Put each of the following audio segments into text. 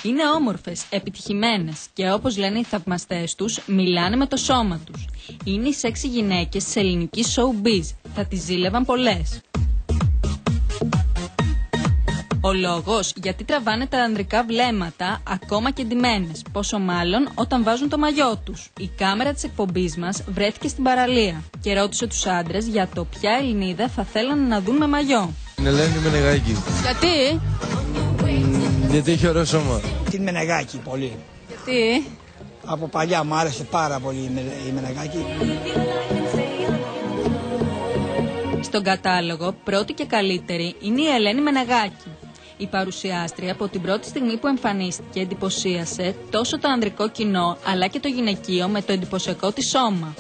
Είναι όμορφες, επιτυχημένες και όπως λένε οι θαυμαστές τους, μιλάνε με το σώμα τους. Είναι οι σεξι γυναίκες της ελληνικής showbiz. Θα τις ζήλευαν πολλές. Ο λόγος γιατί τραβάνε τα ανδρικά βλέμματα ακόμα και ντυμένες, πόσο μάλλον όταν βάζουν το μαγιό τους. Η κάμερα της εκπομπής μας βρέθηκε στην παραλία και ρώτησε τους άντρες για το ποια Ελληνίδα θα θέλανε να δουν με μαγιό. Την Ελένη Μενεγάκη. Γιατί? Γιατί έχει ωραίο σώμα. Την Μενεγάκη πολύ. Γιατί? Από παλιά μου άρεσε πάρα πολύ η Μενεγάκη. Στον κατάλογο πρώτη και καλύτερη είναι η Ελένη Μενεγάκη. Η παρουσιάστρια από την πρώτη στιγμή που εμφανίστηκε εντυπωσίασε τόσο το ανδρικό κοινό αλλά και το γυναικείο με το εντυπωσιακό της σώμα.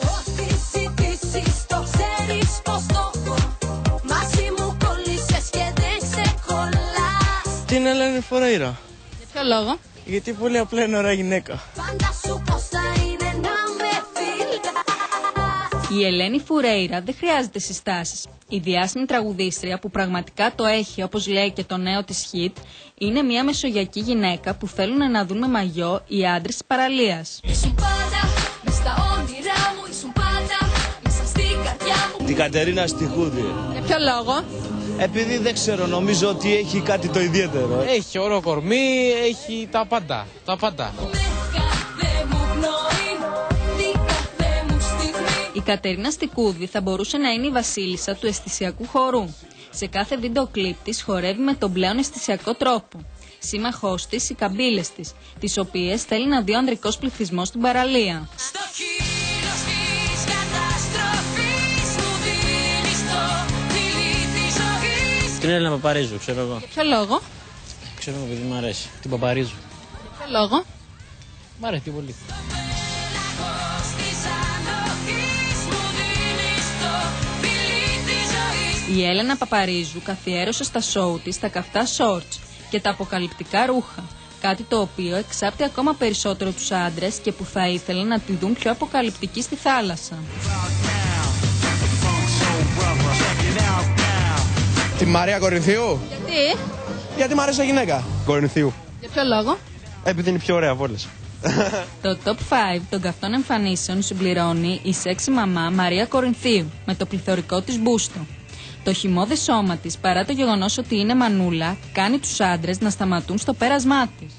Την Ελένη Φουρέιρα. Για ποιο λόγο? Γιατί πολύ απλά είναι ωραία γυναίκα. Η Ελένη Φουρέιρα δεν χρειάζεται συστάσεις. Η διάσημη τραγουδίστρια που πραγματικά το έχει, όπως λέει και το νέο της hit, είναι μια μεσογειακή γυναίκα που θέλουν να δουν με μαγιό οι άντρες της παραλίας. Την Κατερίνα Στιχούδη. Για ποιο λόγο? Επειδή δεν ξέρω, νομίζω ότι έχει κάτι το ιδιαίτερο. Έχει ωραίο κορμί, έχει τα πάντα. Τα πάντα. Η Κατερίνα Στικούδη θα μπορούσε να είναι η βασίλισσα του αισθησιακού χορού. Σε κάθε βίντεο κλιπ της χορεύει με τον πλέον αισθησιακό τρόπο. Σύμμαχός της οι καμπύλες της, τις οποίες θέλει να δει ο ανδρικός πληθυσμός στην παραλία. Την Έλληνα Παπαρίζου, ξέρω εγώ. Για ποιο λόγο? Ξέρω εγώ, επειδή μου αρέσει. Την Παπαρίζου. Για ποιο λόγο? Μ' αρέσει πολύ. Η Έλενα Παπαρίζου καθιέρωσε στα σόου της τα καυτά shorts και τα αποκαλυπτικά ρούχα, κάτι το οποίο εξάπτει ακόμα περισσότερο τους άντρες και που θα ήθελαν να τη δουν πιο αποκαλυπτική στη θάλασσα. Τη Μαρία Κορινθίου. Γιατί? Γιατί μ' αρέσει η γυναίκα. Κορινθίου. Για ποιο λόγο? Επειδή είναι πιο ωραία από όλες. Το top 5 των καυτών εμφανίσεων συμπληρώνει η σεξι μαμά Μαρία Κορινθίου με το πληθωρικό της μπούστο. Το χυμώδες σώμα της, παρά το γεγονός ότι είναι μανούλα, κάνει τους άντρες να σταματούν στο πέρασμά της.